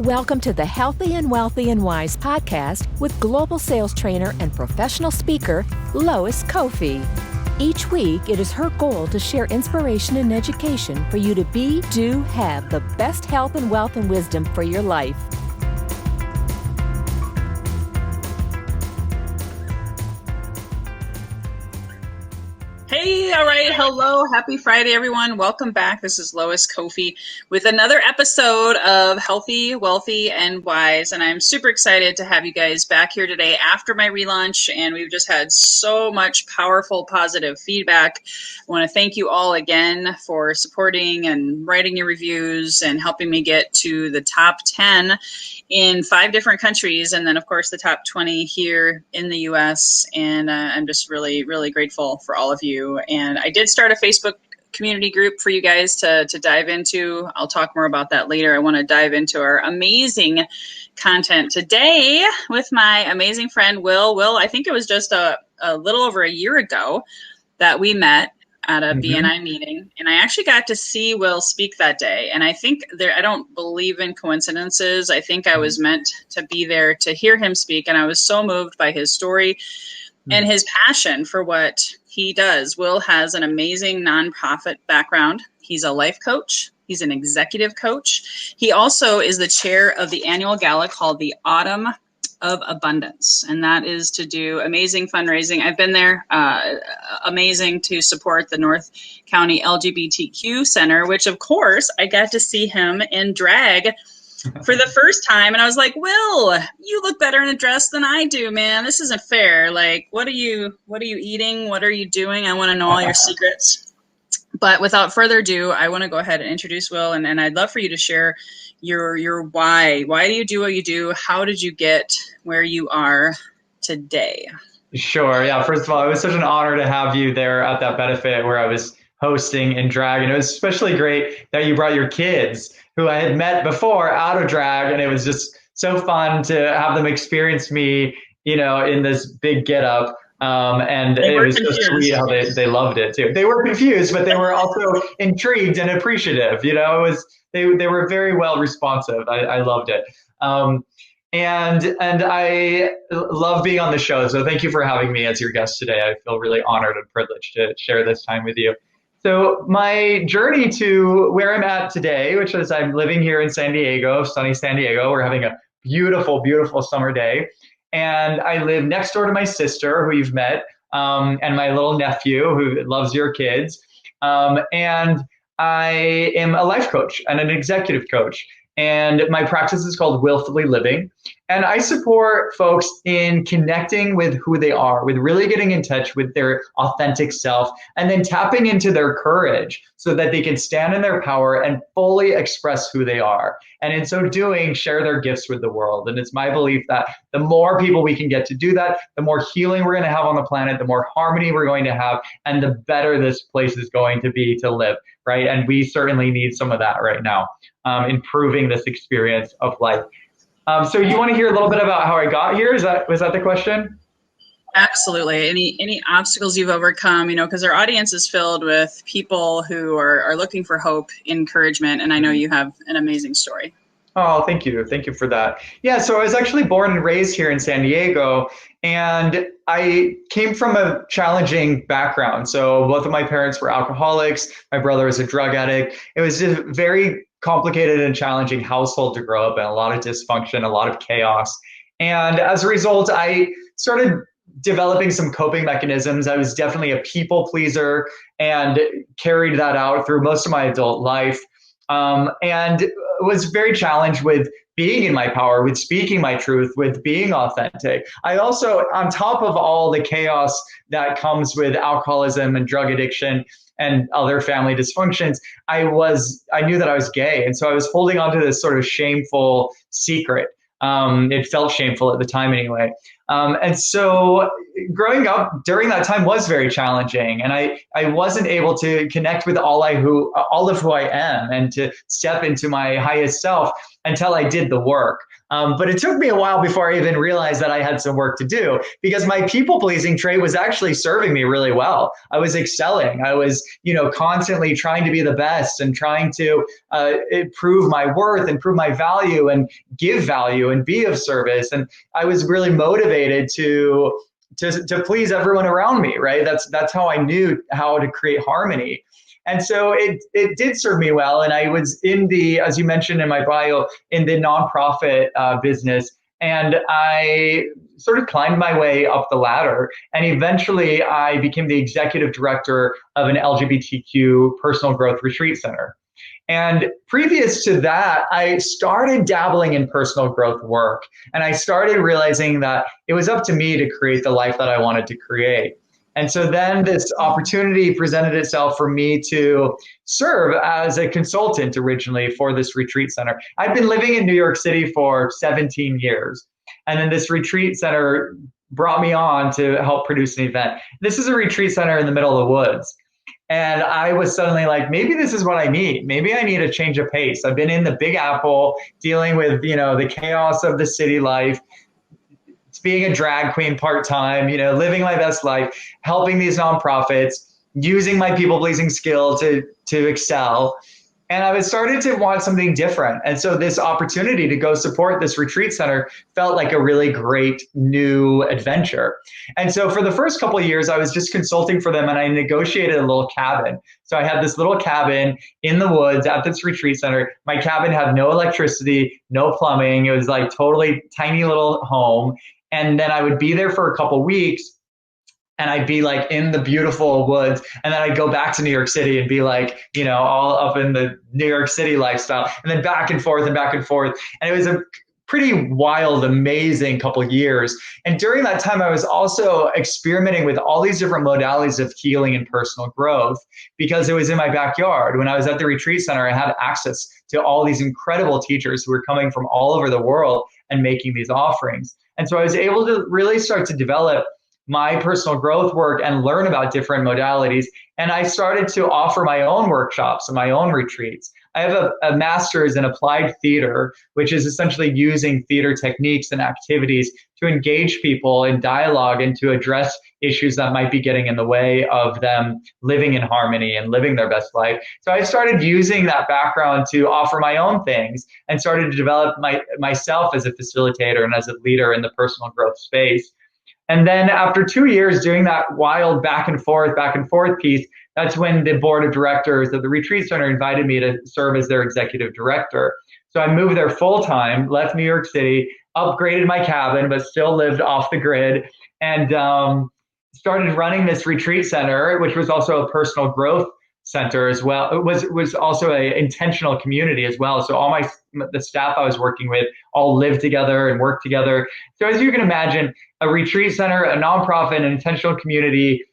Welcome to the Healthy and Wealthy and Wise podcast with global sales trainer and professional speaker, Lois Kofi. Each week, it is her goal to share inspiration and education for you to be, do, have the best health and wealth and wisdom for your life. Hey, all right. Hello. Happy Friday, everyone. Welcome back. This is Lois Kofi with another episode of Healthy, Wealthy, and Wise. And I'm super excited to have you guys back here today after my relaunch. And we've just had so much powerful, positive feedback. I want to thank you all again for supporting and writing your reviews and helping me get to the top 10 in 5 different countries. And then, of course, the top 20 here in the US. And I'm just really, really grateful for all of you. And I did start a Facebook community group for you guys to dive into. I'll talk more about that later. I want to dive into our amazing content today with my amazing friend, Will. Will, I think it was just a little over a year ago that we met at a BNI meeting. And I actually got to see Will speak that day. And I think I don't believe in coincidences. I think I was meant to be there to hear him speak. And I was so moved by his story and his passion for what he does. Will has an amazing nonprofit background. He's a life coach. He's an executive coach. He also is the chair of the annual gala called the Autumn of Abundance. And that is to do amazing fundraising. I've been there, amazing to support the North County LGBTQ Center, which of course I got to see him in drag for the first time. And I was like, Will, you look better in a dress than I do, man. This isn't fair. Like, what are you eating? What are you doing? I want to know all your secrets. But without further ado, I want to go ahead and introduce Will. And I'd love for you to share your why. Why do you do what you do? How did you get where you are today? Sure. Yeah. First of all, it was such an honor to have you there at that benefit where I was hosting in drag. And it was especially great that you brought your kids who I had met before out of drag. And it was just so fun to have them experience me, in this big getup. And it was so sweet how they loved it too. They were confused, but they were also intrigued and appreciative. They were very well responsive. I loved it. And I love being on the show. So thank you for having me as your guest today. I feel really honored and privileged to share this time with you. So my journey to where I'm at today, which is I'm living here in San Diego, sunny San Diego. We're having a beautiful, beautiful summer day. And I live next door to my sister, who you've met, and my little nephew, who loves your kids. And I am a life coach and an executive coach. And my practice is called Willfully Living. And I support folks in connecting with who they are, with really getting in touch with their authentic self, and then tapping into their courage so that they can stand in their power and fully express who they are. And in so doing, share their gifts with the world. And it's my belief that the more people we can get to do that, the more healing we're going to have on the planet, the more harmony we're going to have, and the better this place is going to be to live, right? And we certainly need some of that right now. Improving this experience of life. So you want to hear a little bit about how I got here? Was that the question? Absolutely. Any obstacles you've overcome, because our audience is filled with people who are looking for hope, encouragement, and I know you have an amazing story. Oh, thank you. Thank you for that. Yeah, so I was actually born and raised here in San Diego, and I came from a challenging background. So both of my parents were alcoholics. My brother was a drug addict. It was just very complicated and challenging household to grow up in, a lot of dysfunction, a lot of chaos. And as a result, I started developing some coping mechanisms. I was definitely a people pleaser and carried that out through most of my adult life. And was very challenged with being in my power, with speaking my truth, with being authentic. I also, on top of all the chaos that comes with alcoholism and drug addiction and other family dysfunctions, I knew that I was gay. And so I was holding on to this sort of shameful secret. It felt shameful at the time anyway. And so growing up during that time was very challenging. And I wasn't able to connect with all of who I am and to step into my highest self until I did the work. But it took me a while before I even realized that I had some work to do, because my people pleasing trait was actually serving me really well. I was excelling. I was, constantly trying to be the best and trying to prove my worth and prove my value and give value and be of service. And I was really motivated to please everyone around me, right? That's how I knew how to create harmony. And so it did serve me well. And I was as you mentioned in my bio, in the nonprofit business. And I sort of climbed my way up the ladder. And eventually I became the executive director of an LGBTQ personal growth retreat center. And previous to that, I started dabbling in personal growth work. And I started realizing that it was up to me to create the life that I wanted to create. And so then this opportunity presented itself for me to serve as a consultant originally for this retreat center. I've been living in New York City for 17 years. And then this retreat center brought me on to help produce an event. This is a retreat center in the middle of the woods. And I was suddenly like, maybe this is what I need. Maybe I need a change of pace. I've been in the Big Apple dealing with, the chaos of the city life, being a drag queen part-time, living my best life, helping these nonprofits, using my people-pleasing skill to excel. And I was started to want something different. And so this opportunity to go support this retreat center felt like a really great new adventure. And so for the first couple of years, I was just consulting for them, and I negotiated a little cabin. So I had this little cabin in the woods at this retreat center. My cabin had no electricity, no plumbing. It was like totally tiny little home. And then I would be there for a couple of weeks, and I'd be like in the beautiful woods. And then I'd go back to New York City and be like, all up in the New York City lifestyle, and then back and forth and back and forth. And it was a pretty wild, amazing couple of years. And during that time, I was also experimenting with all these different modalities of healing and personal growth, because it was in my backyard. When I was at the retreat center, I had access to all these incredible teachers who were coming from all over the world and making these offerings. And so I was able to really start to develop my personal growth work and learn about different modalities. And I started to offer my own workshops and my own retreats. I have a master's in applied theater, which is essentially using theater techniques and activities to engage people in dialogue and to address issues that might be getting in the way of them living in harmony and living their best life. So I started using that background to offer my own things and started to develop myself as a facilitator and as a leader in the personal growth space. And then after 2 years doing that wild back and forth piece, that's when the board of directors of the retreat center invited me to serve as their executive director. So I moved there full time, left New York City, upgraded my cabin, but still lived off the grid, and started running this retreat center, which was also a personal growth center as well. It was also an intentional community as well. So all the staff I was working with all lived together and worked together. So as you can imagine, a retreat center, a nonprofit, an intentional community,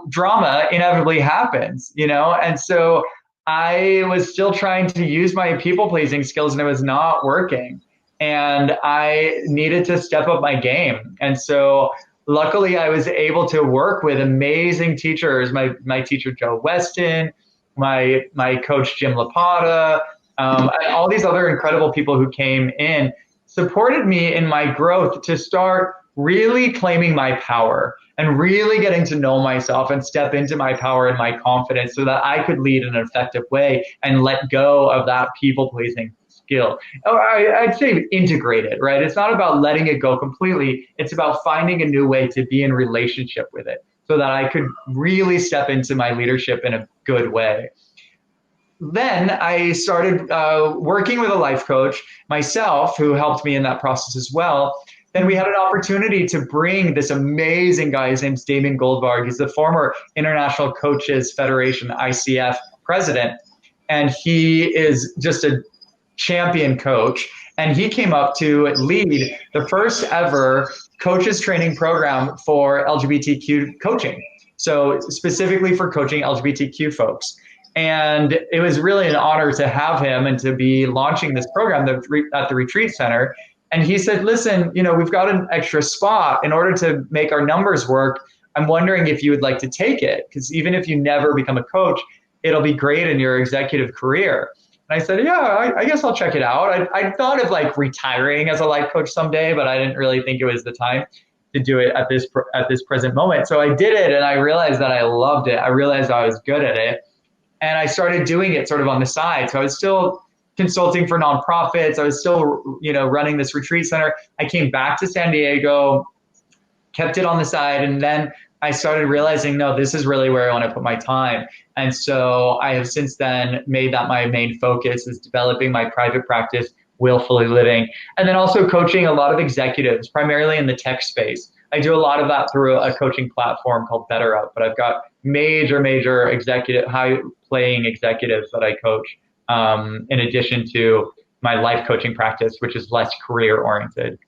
drama inevitably happens, And so I was still trying to use my people-pleasing skills, and it was not working. And I needed to step up my game. And so luckily I was able to work with amazing teachers, my teacher, Joe Weston, my coach, Jim Lapata, all these other incredible people who came in, supported me in my growth to start really claiming my power and really getting to know myself and step into my power and my confidence so that I could lead in an effective way and let go of that people-pleasing skill. I'd say integrated, right? It's not about letting it go completely. It's about finding a new way to be in relationship with it so that I could really step into my leadership in a good way. Then I started working with a life coach myself, who helped me in that process as well. Then we had an opportunity to bring this amazing guy. His name's Damien Goldvarg. He's the former International Coaches Federation, ICF president. And he is just a champion coach. And he came up to lead the first ever coaches training program for LGBTQ coaching. So specifically for coaching LGBTQ folks. And it was really an honor to have him and to be launching this program at the retreat center. And he said, listen, we've got an extra spot. In order to make our numbers work, I'm wondering if you would like to take it. Because even if you never become a coach, it'll be great in your executive career. And I said, yeah, I guess I'll check it out. I thought of like retiring as a life coach someday, but I didn't really think it was the time to do it at this present moment. So I did it, and I realized that I loved it. I realized I was good at it. And I started doing it sort of on the side. So I was still consulting for nonprofits. I was still, running this retreat center. I came back to San Diego, kept it on the side, and then I started realizing, no, this is really where I want to put my time. And so I have since then made that my main focus, is developing my private practice, Willfully Living, and then also coaching a lot of executives, primarily in the tech space. I do a lot of that through a coaching platform called BetterUp, but I've got major executive, high-playing executives that I coach, in addition to my life coaching practice, which is less career-oriented.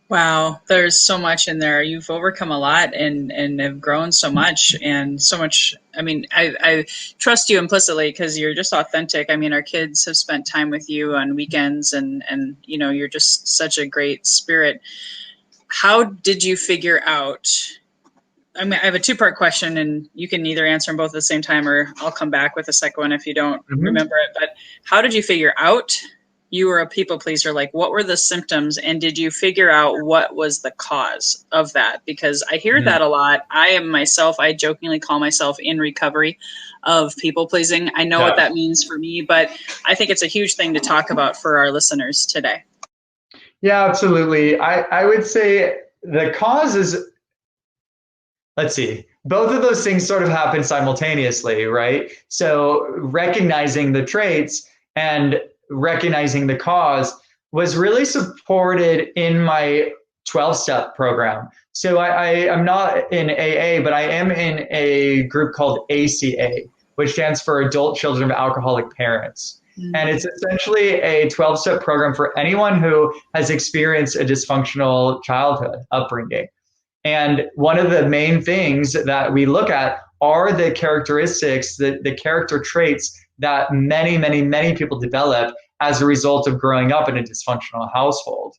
Wow, there's so much in there. You've overcome a lot and have grown so much and so much. I mean, I trust you implicitly because you're just authentic. I mean, our kids have spent time with you on weekends and you're just such a great spirit. How did you figure out? I mean, I have a two-part question, and you can either answer them both at the same time, or I'll come back with a second one if you don't remember it. But how did you figure out you were a people pleaser? Like, what were the symptoms, and did you figure out what was the cause of that? Because I hear that a lot. I jokingly call myself in recovery of people pleasing. I know what that means for me, but I think it's a huge thing to talk about for our listeners today. Yeah, absolutely. I would say the cause is, let's see, both of those things sort of happen simultaneously, right? So recognizing the traits and recognizing the cause was really supported in my 12-step program. So I'm not in AA, but I am in a group called ACA, which stands for Adult Children of Alcoholic Parents. And it's essentially a 12-step program for anyone who has experienced a dysfunctional childhood upbringing. And one of the main things that we look at are the characteristics, the character traits that many people develop as a result of growing up in a dysfunctional household.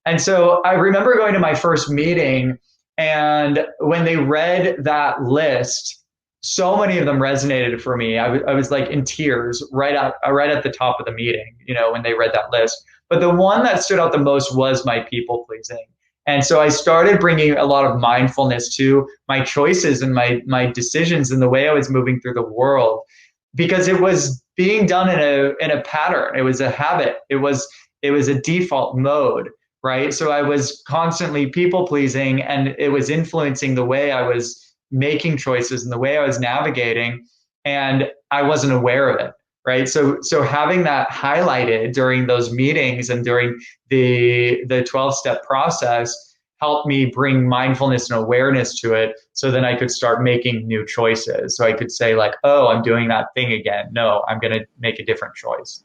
And so I remember going to my first meeting, and when they read that list, so many of them resonated for me. I was like in tears right at the top of the meeting, when they read that list. But the one that stood out the most was my people pleasing. And so I started bringing a lot of mindfulness to my choices and my decisions and the way I was moving through the world, because it was being done in a pattern. It was a habit. It was a default mode, right? So I was constantly people pleasing, and it was influencing the way I was making choices and the way I was navigating, and I wasn't aware of it, right? So having that highlighted during those meetings and during the 12-step process helped me bring mindfulness and awareness to it, so then I could start making new choices. So I could say like, oh, I'm doing that thing again. No, I'm going to make a different choice.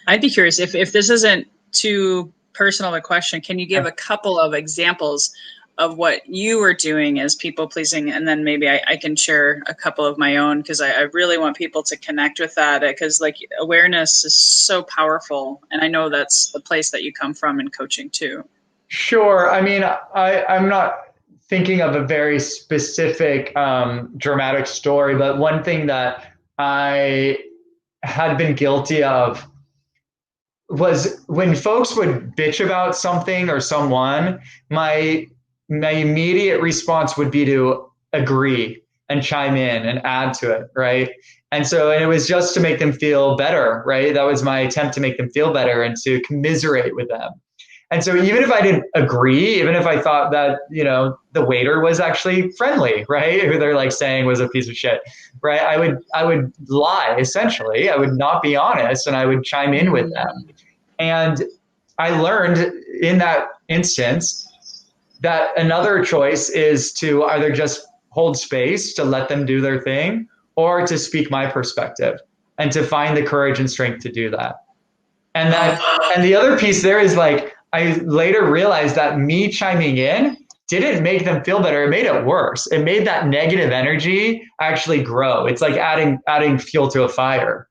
I'd be curious if this isn't too personal a question, can you give a couple of examples of what you were doing as people pleasing, and then maybe I can share a couple of my own, because I really want people to connect with that, because like awareness is so powerful, and I know that's the place that you come from in coaching too. Sure. I mean, I'm not thinking of a very specific dramatic story, but one thing that I had been guilty of was when folks would bitch about something or someone, my immediate response would be to agree and chime in and add to it, right? And it was just to make them feel better, right? That was my attempt to make them feel better and to commiserate with them. And so even if I didn't agree, even if I thought that, the waiter was actually friendly, right? Who they're like saying was a piece of shit, right? I would lie, essentially. I would not be honest, and I would chime in with them. And I learned in that instance that another choice is to either just hold space to let them do their thing, or to speak my perspective and to find the courage and strength to do that. And the other piece there is like, I later realized that me chiming in didn't make them feel better. It made it worse. It made that negative energy actually grow. It's like adding fuel to a fire,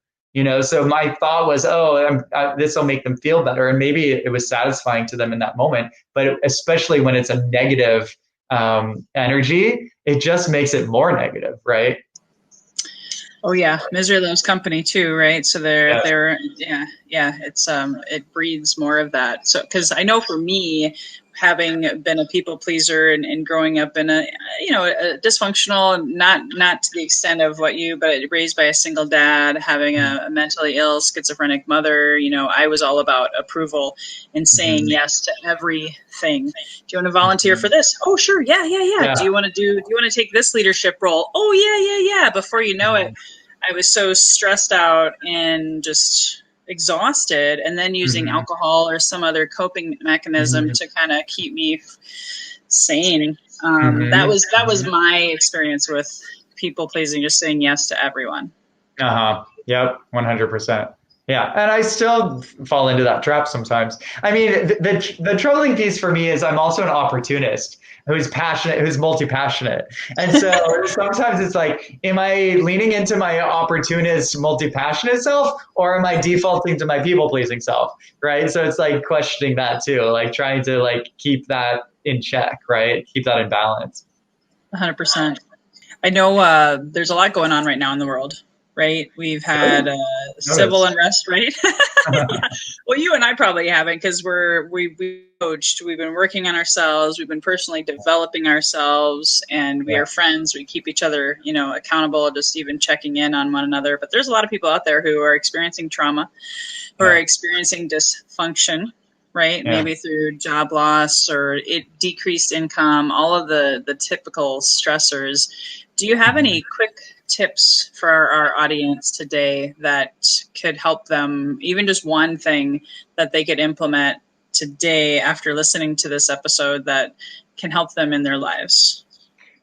So my thought was, oh, this will make them feel better. And maybe it was satisfying to them in that moment. But especially when it's a negative energy, it just makes it more negative, right? Oh yeah, misery loves company too, right? So it breeds more of that. So because I know for me, having been a people pleaser and growing up in a dysfunctional, not to the extent of but raised by a single dad, having a mentally ill schizophrenic mother, I was all about approval and saying yes to everything. Do you want to volunteer for this? Oh sure, yeah. Do you want to take this leadership role? Oh yeah. Before you know it, I was so stressed out and just exhausted, and then using alcohol or some other coping mechanism to kind of keep me sane. That was my experience with people pleasing, just saying yes to everyone. Yep. 100%. Yeah. And I still fall into that trap sometimes. I mean, the trolling piece for me is I'm also an opportunist who's passionate, who's multi-passionate. And so sometimes it's like, am I leaning into my opportunist, multi-passionate self, or am I defaulting to my people-pleasing self? Right. So it's like questioning that too, like trying to like keep that in check, right? Keep that in balance. 100%. I know there's a lot going on right now in the world. Right. We've had civil unrest, right? Yeah. Well, you and I probably haven't, because we coached. We've been working on ourselves. We've been personally developing ourselves, and we are friends. We keep each other, accountable, just even checking in on one another. But there's a lot of people out there who are experiencing trauma, who are experiencing dysfunction, right? Yeah. Maybe through job loss or decreased income, all of the typical stressors. Do you have any quick tips for our audience today that could help them, even just one thing that they could implement today after listening to this episode that can help them in their lives?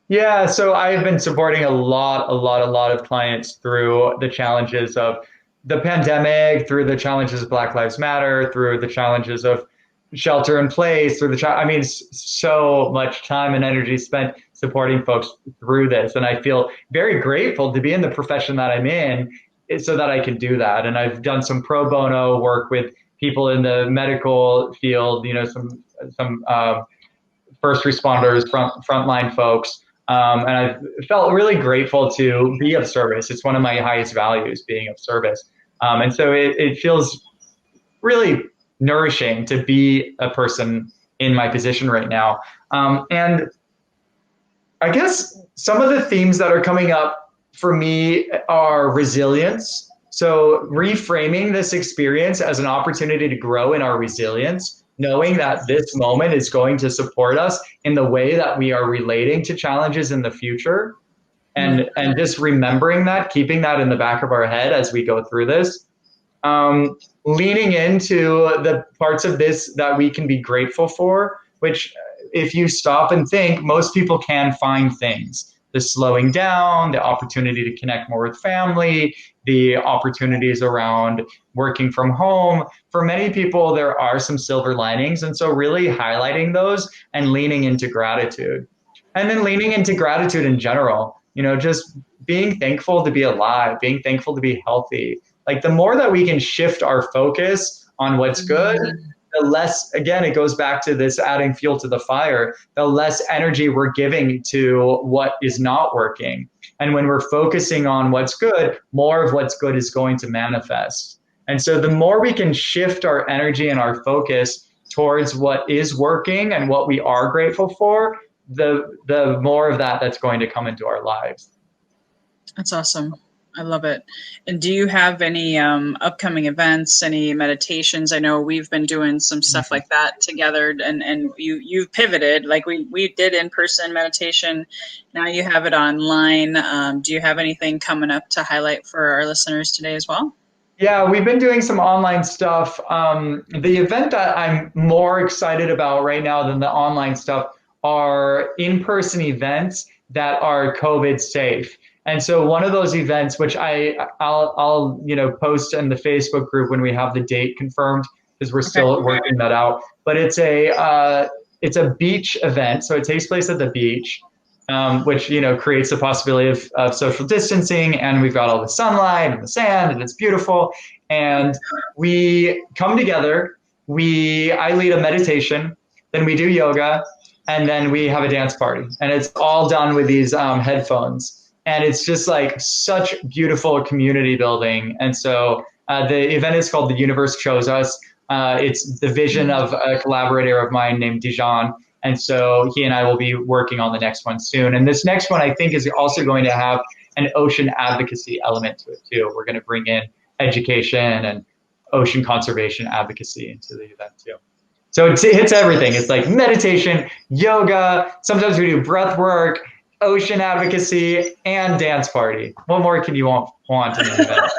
Yeah, so I've been supporting a lot of clients through the challenges of the pandemic, through the challenges of Black Lives Matter, through the challenges of shelter in place, through so much time and energy spent supporting folks through this. And I feel very grateful to be in the profession that I'm in so that I can do that. And I've done some pro bono work with people in the medical field, some first responders, frontline folks. And I've felt really grateful to be of service. It's one of my highest values, being of service. And so it feels really nourishing to be a person in my position right now. And I guess some of the themes that are coming up for me are resilience. So reframing this experience as an opportunity to grow in our resilience, knowing that this moment is going to support us in the way that we are relating to challenges in the future. And just remembering that, keeping that in the back of our head as we go through this. Leaning into the parts of this that we can be grateful for, which if you stop and think, most people can find things. The slowing down, the opportunity to connect more with family, the opportunities around working from home. For many people, there are some silver linings. And so really highlighting those and leaning into gratitude. And then leaning into gratitude in general, just being thankful to be alive, being thankful to be healthy. Like the more that we can shift our focus on what's good, the less, again, it goes back to this adding fuel to the fire, the less energy we're giving to what is not working. And when we're focusing on what's good, more of what's good is going to manifest. And so the more we can shift our energy and our focus towards what is working and what we are grateful for, the more of that's going to come into our lives. That's awesome. I love it. And do you have any upcoming events, any meditations? I know we've been doing some stuff like that together, and you've pivoted, like we did in-person meditation. Now you have it online. Do you have anything coming up to highlight for our listeners today as well? Yeah, we've been doing some online stuff. The event that I'm more excited about right now than the online stuff are in-person events that are COVID safe. And so one of those events, which I'll post in the Facebook group when we have the date confirmed, because we're still working that out. But it's a beach event, so it takes place at the beach. which, creates the possibility of social distancing. And we've got all the sunlight and the sand, and it's beautiful. And we come together. I lead a meditation, then we do yoga, and then we have a dance party. And it's all done with these headphones. And it's just like such beautiful community building. And so the event is called The Universe Chose Us. It's the vision of a collaborator of mine named Dijon. And so he and I will be working on the next one soon. And this next one, I think, is also going to have an ocean advocacy element to it too. We're going to bring in education and ocean conservation advocacy into the event too. So it hits everything. It's like meditation, yoga. Sometimes we do breath work, ocean advocacy, and dance party. What more can you want in an event?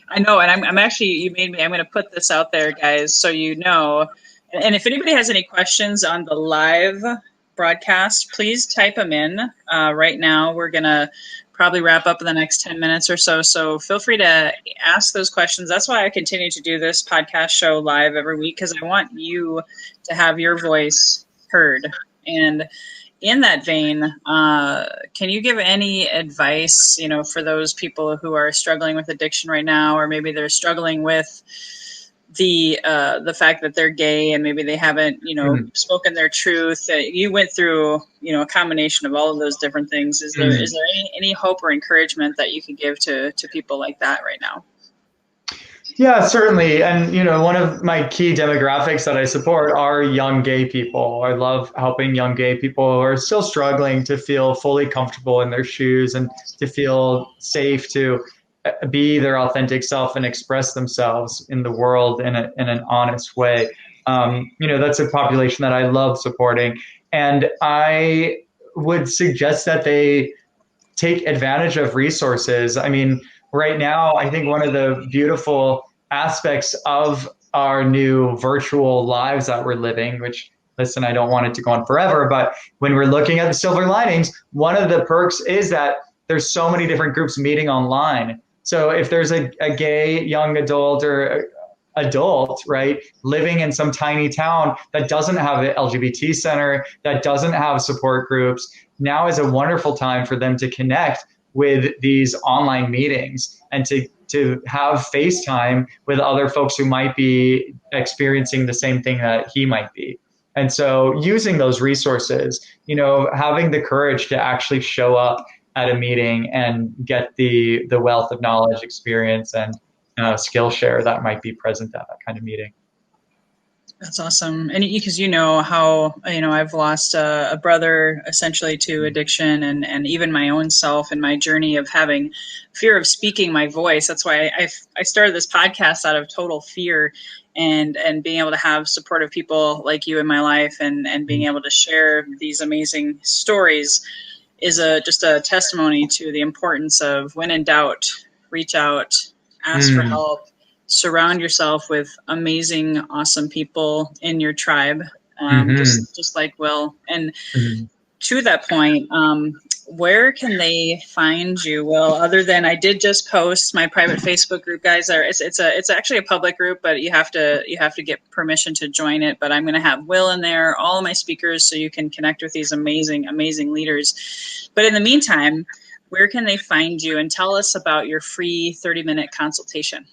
I know, and I'm actually, I'm going to put this out there, guys, so you know. And if anybody has any questions on the live broadcast, please type them in. Right now, we're going to probably wrap up in the next 10 minutes or so. So feel free to ask those questions. That's why I continue to do this podcast show live every week, because I want you to have your voice heard. And in that vein, can you give any advice, for those people who are struggling with addiction right now, or maybe they're struggling with the fact that they're gay and maybe they haven't, spoken their truth? You went through, a combination of all of those different things. Is there any hope or encouragement that you can give to people like that right now? Yeah, certainly. And, one of my key demographics that I support are young gay people. I love helping young gay people who are still struggling to feel fully comfortable in their shoes and to feel safe to be their authentic self and express themselves in the world in an honest way. That's a population that I love supporting. And I would suggest that they take advantage of resources. I mean, right now, I think one of the beautiful aspects of our new virtual lives that we're living, which, listen, I don't want it to go on forever, but when we're looking at the silver linings, one of the perks is that there's so many different groups meeting online. So if there's a gay young adult or adult, right, living in some tiny town that doesn't have an LGBT center, that doesn't have support groups, now is a wonderful time for them to connect with these online meetings and to have FaceTime with other folks who might be experiencing the same thing that he might be. And so using those resources, having the courage to actually show up at a meeting and get the wealth of knowledge, experience, and skill share that might be present at that kind of meeting. That's awesome. And because how, I've lost a brother essentially to addiction, and even my own self and my journey of having fear of speaking my voice. That's why I started this podcast out of total fear, and being able to have supportive people like you in my life and being able to share these amazing stories is just a testimony to the importance of, when in doubt, reach out, ask for help. Surround yourself with amazing, awesome people in your tribe, just like Will. And to that point, where can they find you, Will? Other than, I did just post my private Facebook group, guys. It's actually a public group, but you have to get permission to join it. But I'm going to have Will in there, all of my speakers, so you can connect with these amazing, amazing leaders. But in the meantime, where can they find you? And tell us about your free 30-minute consultation.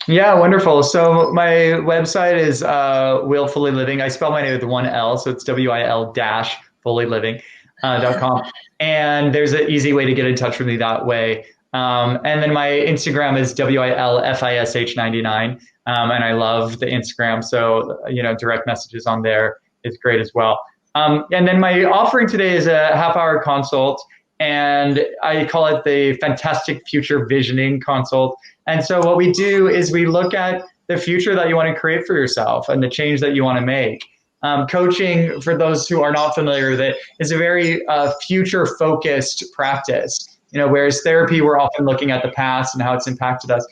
Yeah, wonderful. So my website is Willfully Living. I spell my name with one L, so it's WIL-fullyliving.com. And there's an easy way to get in touch with me that way. And then my Instagram is WILFISH99. And I love the Instagram. So, direct messages on there is great as well. And then my offering today is a half-hour consult, and I call it the Fantastic Future Visioning Consult. And so what we do is we look at the future that you want to create for yourself and the change that you want to make. Coaching, for those who are not familiar with it, is a very future-focused practice. Whereas therapy, we're often looking at the past and how it's impacted us.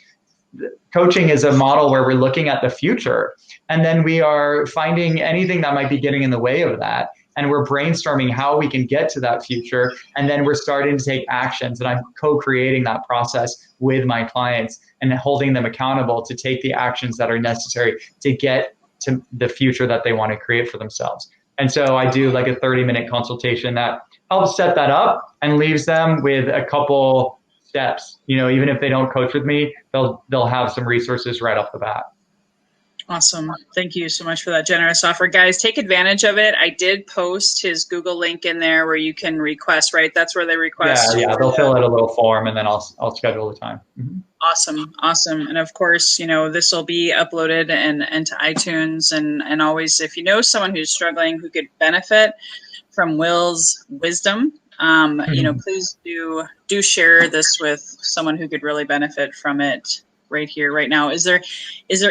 Coaching is a model where we're looking at the future, and then we are finding anything that might be getting in the way of that. And we're brainstorming how we can get to that future. And then we're starting to take actions. And I'm co-creating that process with my clients and holding them accountable to take the actions that are necessary to get to the future that they want to create for themselves. And so I do like a 30-minute consultation that helps set that up and leaves them with a couple steps. Even if they don't coach with me, they'll have some resources right off the bat. Awesome. Thank you so much for that generous offer. Guys, take advantage of it. I did post his Google link in there where you can request, right? That's where they request. Yeah. They'll fill out a little form and then I'll schedule the time. Mm-hmm. Awesome. And of course, this will be uploaded and to iTunes and always, if you know someone who's struggling, who could benefit from Will's wisdom, please do share this with someone who could really benefit from it right here, right now. Is there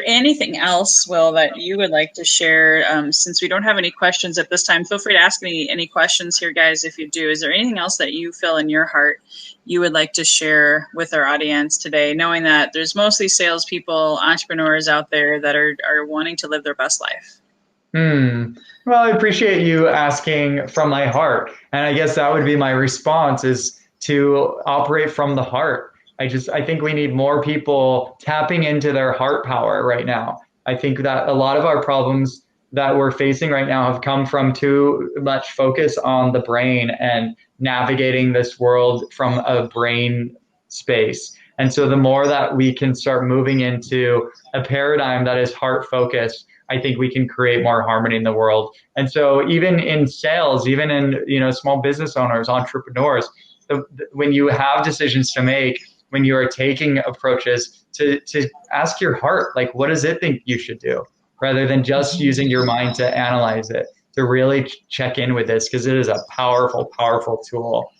anything else, Will, that you would like to share? Since we don't have any questions at this time, feel free to ask me any questions here, guys, if you do. Is there anything else that you feel in your heart you would like to share with our audience today, knowing that there's mostly salespeople, entrepreneurs out there that are wanting to live their best life? Well, I appreciate you asking from my heart. And I guess that would be my response, is to operate from the heart. I think we need more people tapping into their heart power right now. I think that a lot of our problems that we're facing right now have come from too much focus on the brain and navigating this world from a brain space. And so the more that we can start moving into a paradigm that is heart focused, I think we can create more harmony in the world. And so even in sales, even in small business owners, entrepreneurs, when you have decisions to make, when you are taking approaches, to ask your heart, like, what does it think you should do, rather than just using your mind to analyze it, to really check in with this, because it is a powerful, powerful tool.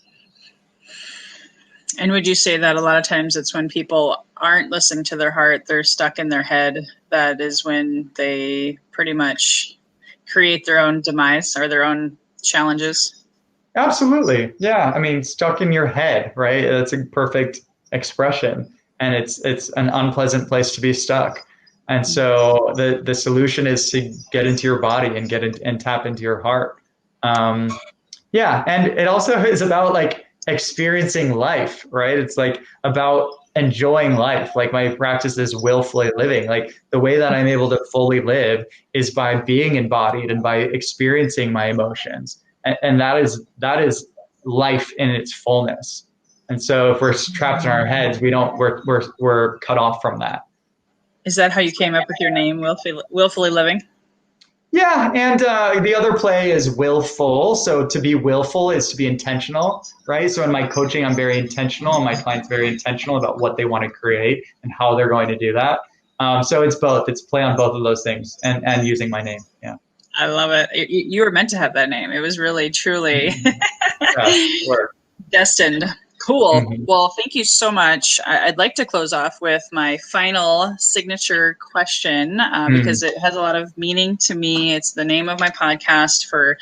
And would you say that a lot of times it's when people aren't listening to their heart, they're stuck in their head, that is when they pretty much create their own demise or their own challenges? Absolutely. Yeah. I mean, stuck in your head, right? That's a perfect expression. And it's an unpleasant place to be stuck. And so the solution is to get into your body and and tap into your heart. Yeah. And it also is about like experiencing life, right? It's like about enjoying life. Like my practice is willfully living. Like the way that I'm able to fully live is by being embodied and by experiencing my emotions. And that is life in its fullness. And so if we're trapped in our heads, we're cut off from that. Is that how you came up with your name, Willfully Living? Yeah, and the other play is willful. So to be willful is to be intentional, right? So in my coaching, I'm very intentional, and my clients very intentional about what they want to create and how they're going to do that. So it's both. It's play on both of those things, and using my name. Yeah. I love it. You were meant to have that name. It was really, truly destined. Cool. Mm-hmm. Well, thank you so much. I'd like to close off with my final signature question because it has a lot of meaning to me. It's the name of my podcast for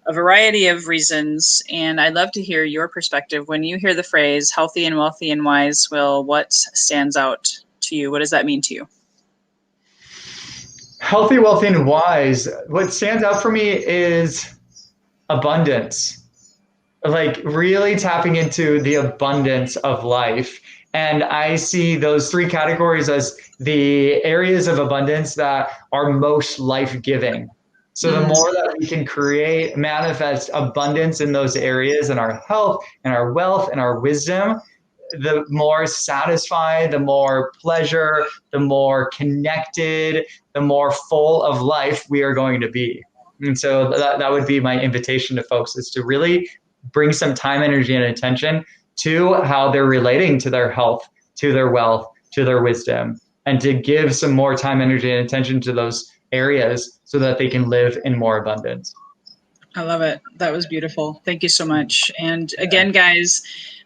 a variety of reasons, and I'd love to hear your perspective. When you hear the phrase healthy and wealthy and wise, Will, what stands out to you? What does that mean to you? Healthy, wealthy, and wise. What stands out for me is abundance. Like really tapping into the abundance of life. And I see those three categories as the areas of abundance that are most life-giving. So the more that we can manifest abundance in those areas, in our health, in our wealth, and our wisdom, the more satisfied, the more pleasure, the more connected, the more full of life we are going to be. And so that would be my invitation to folks, is to really bring some time, energy, and attention to how they're relating to their health, to their wealth, to their wisdom, and to give some more time, energy, and attention to those areas so that they can live in more abundance. I love it. That was beautiful. Thank you so much. And again, guys,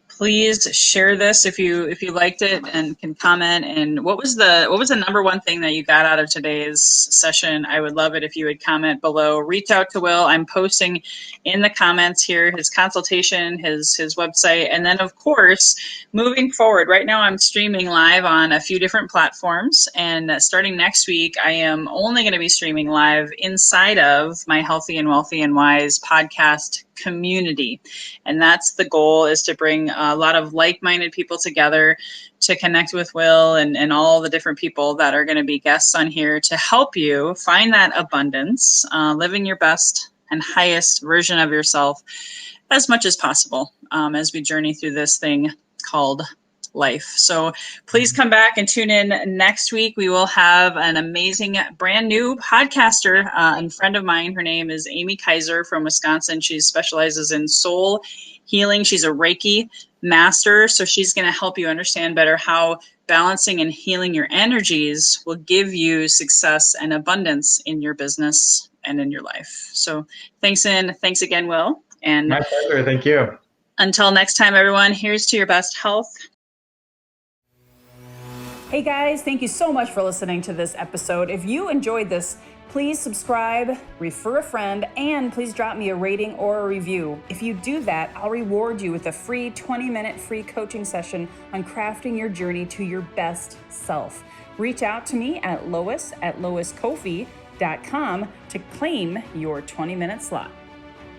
please share this if you liked it, and can comment. And what was the number one thing that you got out of today's session? I would love it if you would comment below. Reach out to Will. I'm posting in the comments here his consultation, his website, and then of course, moving forward, right now I'm streaming live on a few different platforms, and starting next week, I am only going to be streaming live inside of my Healthy and Wealthy and Wise podcast community. And that's the goal, is to bring a lot of like-minded people together to connect with Will and all the different people that are going to be guests on here to help you find that abundance, living your best and highest version of yourself as much as possible as we journey through this thing called life. So please come back and tune in next week. We will have an amazing brand new podcaster and friend of mine. Her name is Amy Kaiser from Wisconsin. She specializes in soul healing. She's a Reiki master. So she's going to help you understand better how balancing and healing your energies will give you success and abundance in your business and in your life. So thanks again, Will. And my pleasure. Thank you. Until next time, everyone, here's to your best health. Hey guys, thank you so much for listening to this episode. If you enjoyed this, please subscribe, refer a friend, and please drop me a rating or a review. If you do that, I'll reward you with a free 20-minute free coaching session on crafting your journey to your best self. Reach out to me at lois@loiscoffee.com to claim your 20-minute slot.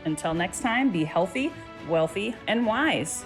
Until next time, be healthy, wealthy, and wise.